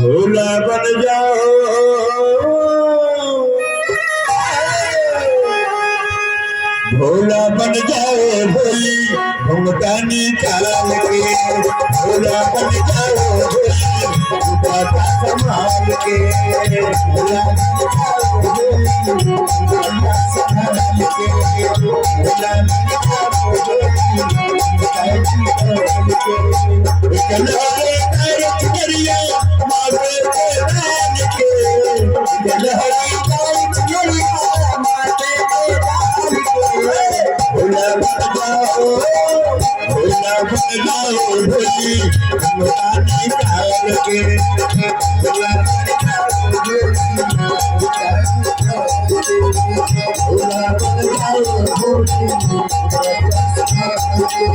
भोला बन जाओ, भोला बन जाओ भोली घूमता निकाल के, भोला बन जाओ भोली घूमता संभाल के, भोला बन जाओ भोली घूमता संभाल के, भोला बन जाओ भोली घूमता संभाल के। गलहरे तारक करिया माथे पे डाल के, गलहरे तारक करिया माथे पे डाल के, भोला बन जाओ, भोला बन जाओ भोली घूमता निकाल के, भोला बन जाओ भोली घूमता निकाल के, भोला बन जाओ भोली घूमता निकाल के।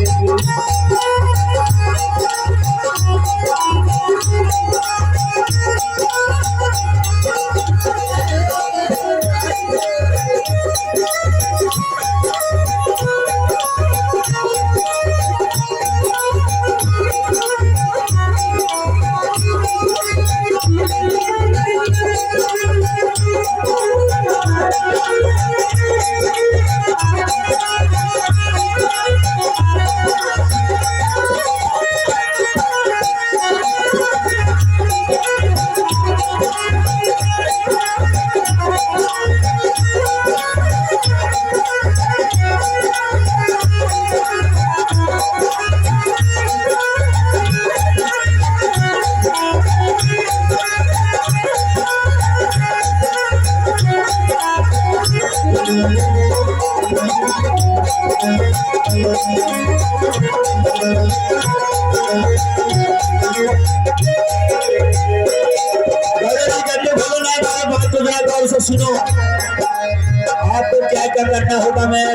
सुनो, आपको क्या क्या करना होगा, मैं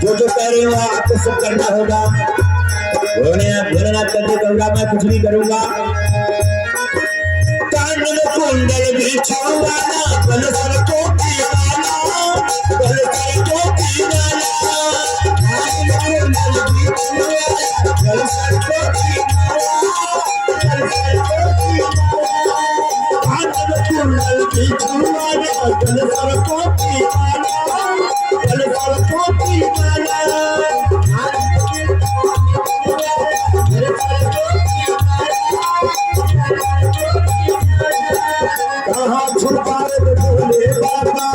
जो जो कह रही हूँ आपको सब करना होगा। भोलेनाथ करके कहूँगा, मैं कुछ नहीं करूँगा। कान में कुंडल बिछवाना, गले पर टोपी वाला, गले पर टोपी वाला, कान में कुंडल बिछवाना, गले पर टोपी वाला, गले पर टोपी वाला, कान में कुंडल बिछवाना, गले पर टोपी वाला, गले पर टोपी वाला, कहाँ छुपाए भोले बाबा,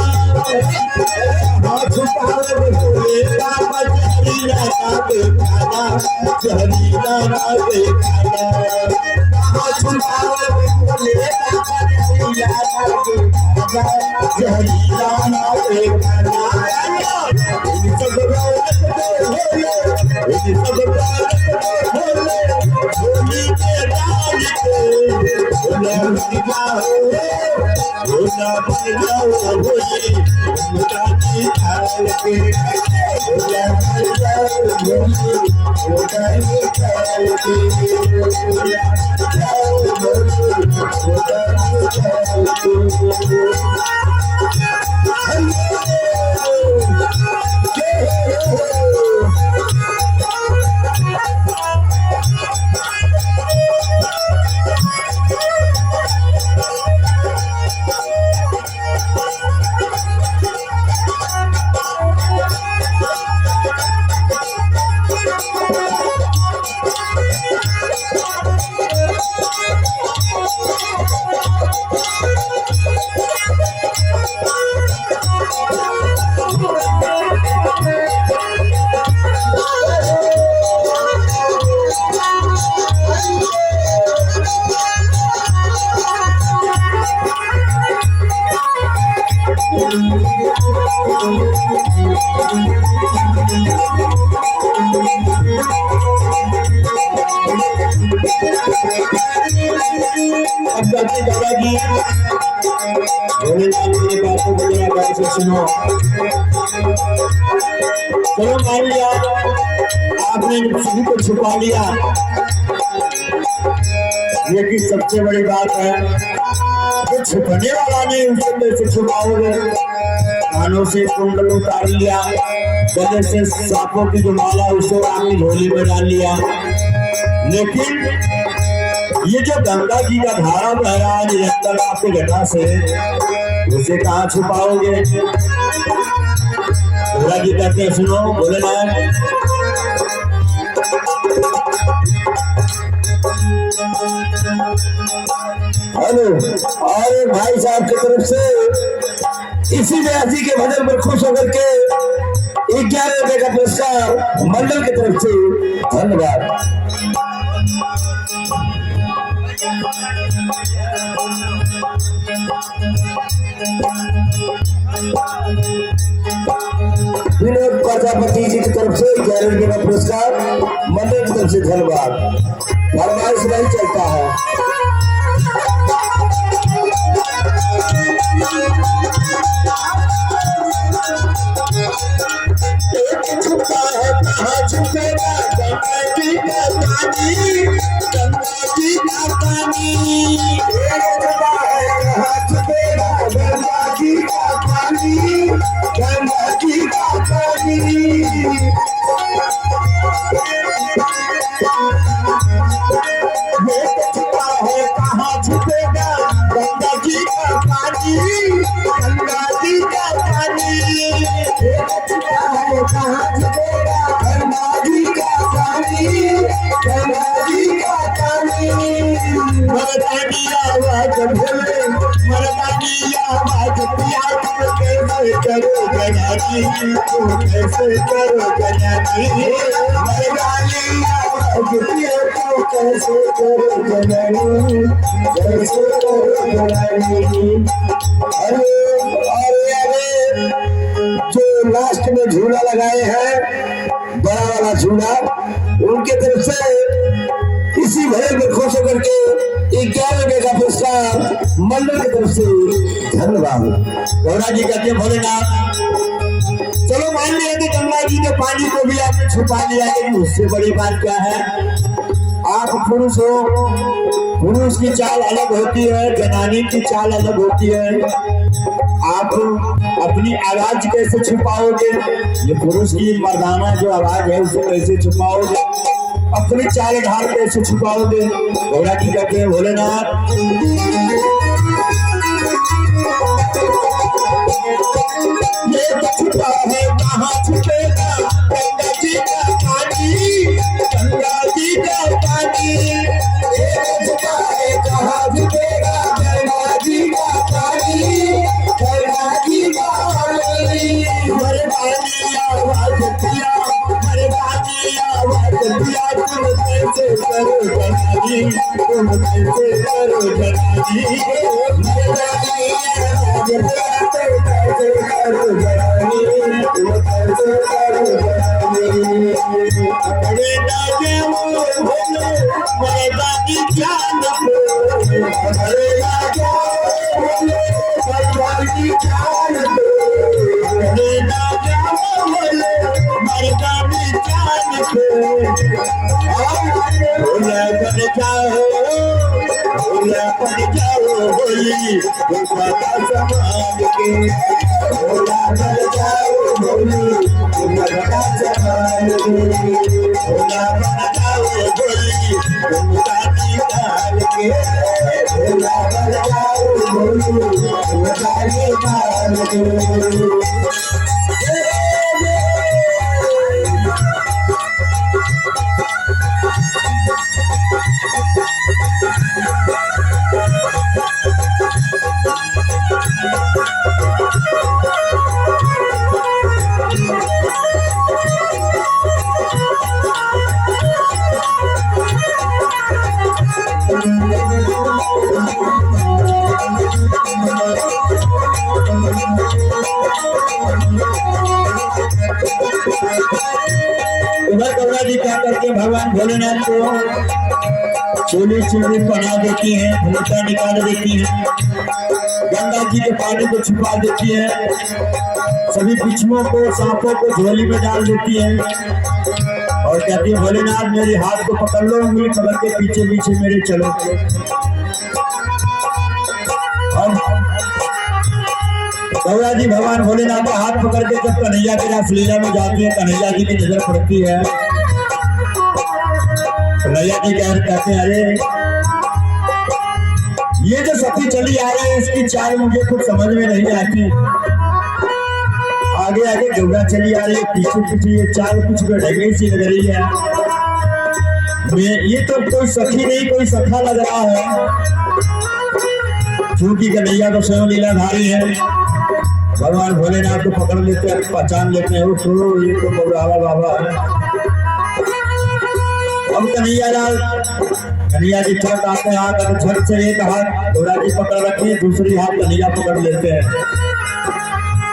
कहाँ छुपाए भोले बाबा, जहरीला ना बेखाना, जहरीला ना बेखाना, कहाँ छुपाए भोले बाबा, जहरीला ना बेखाना, जहरीला ना बेखाना। इन सब रौनक भोले, इन सब रौनक भोले, भोली के डाल के, भोला बन जाओ, भोला बन जाओ भोली घूमता निकाल के, भोला बन जाओ भोली घूमता निकाल के, भोला बन जाओ भोली घूमता निकाल के। दादाजी भोलेनाथ मेरी बातों को जरा गौर से सुनो। चलो मान लिया आपने सभी को छुपा लिया, लेकिन सबसे बड़ी बात है जो छुपने वाला नहीं उसे कैसे छुपाओगे। कानों से कुंडल उतार लिया, गले से सांपों की जो माला उसको आपकी झोली में डाल लिया, लेकिन ये जो गंगा जी का धारा बह रहा है निरंतर आपके जटा से, उसे कहाँ छुपाओगे? गौरा जी कहते हैं सुनो, बोले ना हेलो, और भाई साहब की तरफ से इसी व्यासी के भजन पर खुश होकर के 11 रुपए का पुरस्कार मंडल की तरफ से धन्यवाद। विनोद प्रजापति जी की तरफ से 11 रुपए का पुरस्कार मंडल की तरफ से धन्यवाद। फरमाइश नहीं चलता है। छुपा है कहाँ छुपेगा गंगा जी का पानी, गंगा जी का पानी। छुपा है कहाँ छुपेगा गंगा जी का पानी, गंगा जी का पानी। छुपा है कहाँ छुपेगा गंगा जी का पानी, गंगा जी का पानी। छुपा है कहाँ छुपेगा गंगा जी का पानी, गंगा जी का पानी। मरदानी आवाज बोले, मरदानी आवाज पिया तुम कैसे करो जनानी, तुम कैसे करो जनानी। मरदानी आवाज पिया तुम कैसे करो जनानी, कैसे करो जनानी। अरे अरे अरे जो लास्ट में झूला लगाए हैं, बड़ा वाला झूला, उनके तरफ से इसी भरे में खुश होकर के 11 रुपए का पुरस्कार मंडल की तरफ से धन्यवाद। गौरा जी कहते भोलेनाथ, चलो मान लिया कि गंगा जी के पानी को भी आपने छुपा लिया, लेकिन उससे बड़ी बात क्या है? आप पुरुष हो, पुरुष की चाल अलग होती है, जनानी की चाल अलग होती है। आप अपनी आवाज कैसे छुपाओगे? ये पुरुष की मर्दाना जो आवाज है उसे कैसे छुपाओगे? अपनी चाल ढाल कैसे छुपाओगे? गौरा जी कहते हैं भोलेनाथ, ये छुपा है कहाँ छुपेगा गंगा जी का पानी, गंगा जी का पानी। छुपा है कहाँ छुपेगा गंगा जी का पानी, गंगा जी का पानी। मरदानी आवाज पिया, मरदानी आवाज पिया तुम कैसे करो जनानी, तुम कैसे करो जनानी। मरदानी आवाज पिया तुम कैसे करो जनानी, तुम कैसे करो जनानी। अरे राजे वो बोलो मरदानी जान दो, अरे राजा बोलो मरदानी जान दो, अरे राजा बोलो मरदानी जान दो। भोला बन जाओ, भोला बन जाओ होली माता समाज के, भोला बन जाओ होली माता समाज के, भोला बन जाओ होली माता निकाल के, भोला बन जाओ होली माता निकाल के। उधर गौरा जी क्या करके भगवान भोलेनाथ को चोली चोली पहना देती है, भूता निकाल देती है, गंगा जी के पानी को छुपा देती है, सभी बिच्छुओं को सांपों को झोली में डाल देती है और कहती है भोलेनाथ मेरे हाथ को पकड़ लो, उंगली पकड़ के पीछे पीछे मेरे चलो। गौरा जी भगवान भोलेनाथ का हाथ पकड़ के जब कन्हैया के रास लीला में जाती है, कन्हैया जी की नजर पड़ती है कन्हैया जी कहते हैं अरे ये जो सखी चली आ रही है इसकी चाल मुझे कुछ समझ में नहीं आती। आगे आगे गौरा चली आ रही है, पीछे पीछे ये चाल कुछ ढंगे सी लग रही है। ये तो कोई सखी नहीं कोई सखा लग रहा है, क्योंकि कन्हैया तो स्वयं लीलाधारी है। भगवान भोलेनाथ को पकड़ लेते हैं, पहचान लेते हैं, तो ये तो बबुरावा बाबा है। अब कन्हैया जी छठ आते हैं, आकर छठ से एक हाथ गौरा जी पकड़ रखे हैं, दूसरी हाथ कन्हैया पकड़ लेते हैं।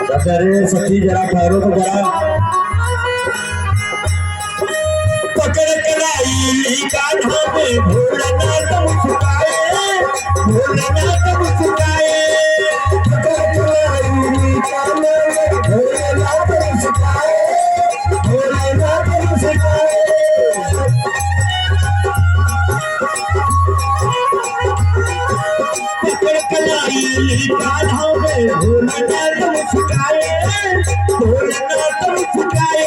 कहते अरे सखी जरा ठहरो तो जरा। पकड़ कलाई कान्हा में भोलेनाथ मुस्काए, भोलेनाथ मुस्काए। पकड़ कलाई कान्हा में भोलेनाथ मुस्काए, भोलेनाथ मुस्काए। पकड़ कलाई कान्हा में भोलेनाथ मुस्काए, भोलेनाथ मुस्काए।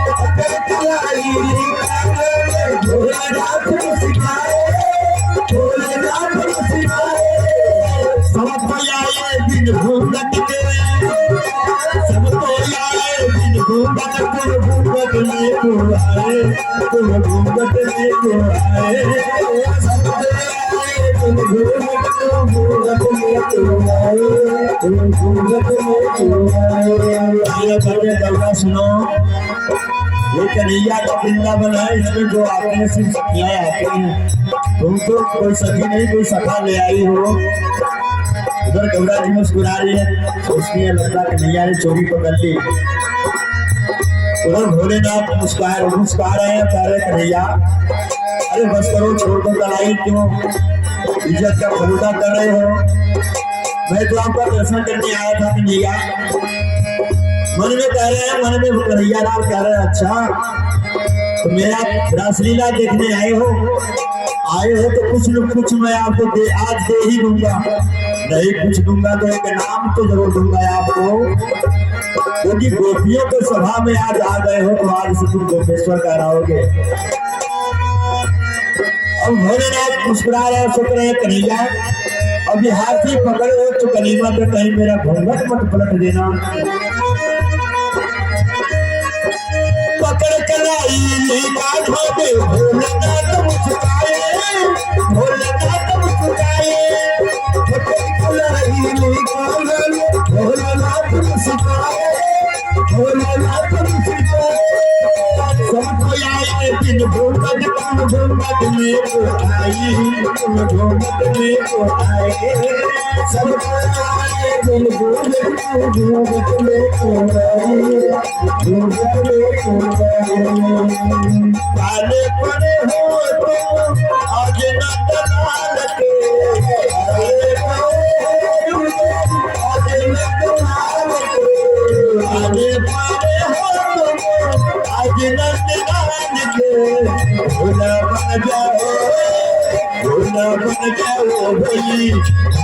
पकड़ कलाई कान्हा में भोलेनाथ मुस्काए, भोलेनाथ मुस्काए। सब तो आए बिन घूंघट के, सब तो आए बिन घूंघट के, घूंघट में को आए, तुम घूंघट में को आए। सब तो आए बिन घूंघट के, घूंघट में को आए, तुम घूंघट में को आए। ये करके गौरा सुनो, ये कन्हैया का वृंदावन है, इसमें जो आते हैं सिर्फ सखियाँ आते हैं। तुम तो कोई सखी नहीं कोई सखा ले आई हो। उधर गौरा जी मुस्कुरा रही है, सोचती है लगता कन्हैया ने चोरी पकड़ ली। उधर भोलेनाथ मुस्कुरा रहे हैं, कह रहे कन्हैया अरे बस करो, छोड़ दो लड़ाई, क्यों इज्जत का फलूदा कर रहे हो। मैं तो आपका दर्शन करने आया था कन्हैया। मन में कह रहे हैं, मन में कन्हैया लाल कह रहे हैं अच्छा तो मेरा रासलीला देखने आए हो तो कुछ न कुछ मैं आपको आज दे ही दूंगा। नहीं कुछ दूंगा तो एक नाम तो जरूर दूंगा आपको, क्योंकि गोपियों के सभा में आज आ गए हो तो आज से तुम गोपेश्वर कहलाओगे। अब भोलेनाथ मुस्कुरा रहे सोच रहे कन्हैया अब ये हाथी पकड़े हो तो कलीमा पे कहीं मेरा घूंघट मत पलट देना। पकड़ कलाई कान्हा में भोलेनाथ मुस्कुराए, भोलेनाथ मुस्कुराए। पकड़ कलाई कान्हा में भोलेनाथ मुस्कुराए, भोलेनाथ मुस्कुराए। सबको आए बिन घूंघट में, घूंघट में को आई, घूंघट में को आए। सबको आए बिन घूंघट में, घूंघट में को आई, घूंघट में को आई। काले पड़े हो तो आज नंदलाल के, काले पड़े हो आज नंदलाल के। काले पड़े हो तो आज नंदलाल के। भोला बन जाओ, भोला बन जाओ भोली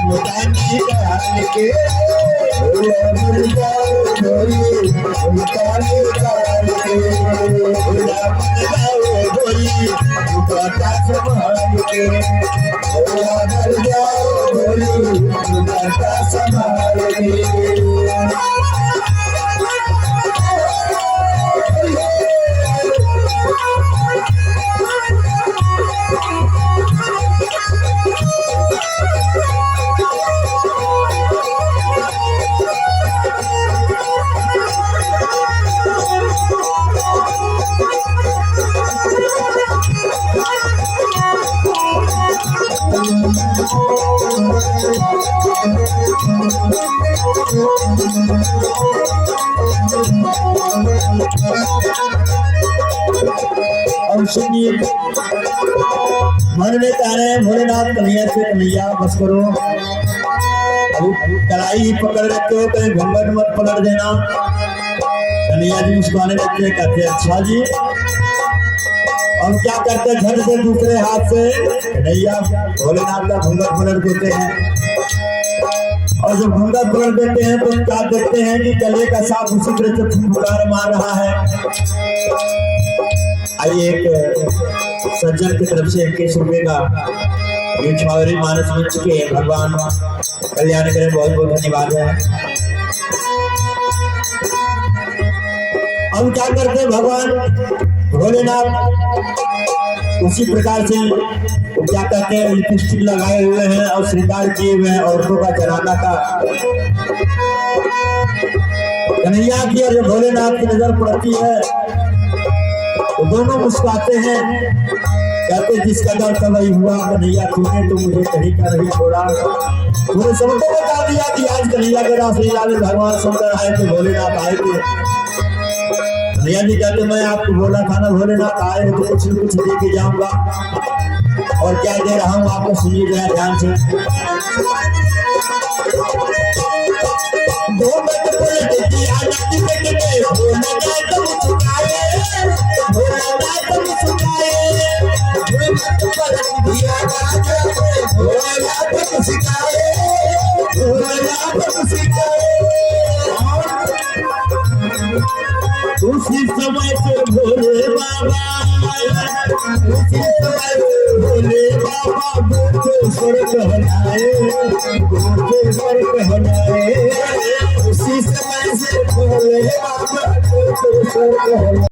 मुतानी डाल के। भोला बन जाओ भोली मुतानी डाल के। भोला बन जाओ भोली मुताना संभाल के। भोला बन जाओ भोली मुताना संभाल के। और सुनिए मन में कह रहे हैं भोलेनाथ कन्हैया से कन्हैया बस करो, अभी कलाई ही पकड़ रखे हो कहीं घूंघट मत पकड़ देना। कन्हैया जी मुस्कुराने लगते हैं, कहते हैं अच्छा जी। हम क्या करते हैं झट से दूसरे हाथ से कन्हैया भोलेनाथ का घूंघट पलट देते हैं। और जब घूंघट पलट देते हैं तो क्या देखते हैं कि गले का सांप उसी तरह से फुफकार मार रहा है। आइए एक सज्जन की तरफ से 21 रुपए का छावरी मानस मंच के भगवान कल्याण करें, बहुत बहुत धन्यवाद है। हम क्या करते हैं, भगवान भोलेनाथ उसी प्रकार से क्या कहते हैं, लिपस्टिक लगाए हुए हैं और श्रृंगार किए हुए हैं, औरतों का जनाना का कन्हैया की और भोलेनाथ की नजर पड़ती है तो दोनों मुस्कुराते हैं, कहते जिसका डर तब ही हुआ कन्हैया तूने तो मुझे कहीं का नहीं छोड़ा। पूरे सबको बता दिया कि आज कन्हैया के रासलीला में भगवान सुंदर आए थे, भोलेनाथ आए थे। कन्हैया जी कहते मैं आपको बोला था ना भोलेनाथ आए हो तो कुछ न कुछ दे के जाऊंगा, और क्या दे रहा हूँ आपको सुनिए जरा ध्यान से। दो मिनट पलट दिया नदी में गए भोलेनाथ मुस्कुराए, भोलेनाथ मुस्कुराए, दो मिनट पलट दिया भोलेनाथ मुस्कुराए, भोलेनाथ मुस्कुराए। उसी समय से भोले बाबा, उसी समय भोले बाबा गोपेश्वर कहलाए, गोपेश्वर कहलाए। उसी समय से भोले बाबा गोपेश्वर कहलाए।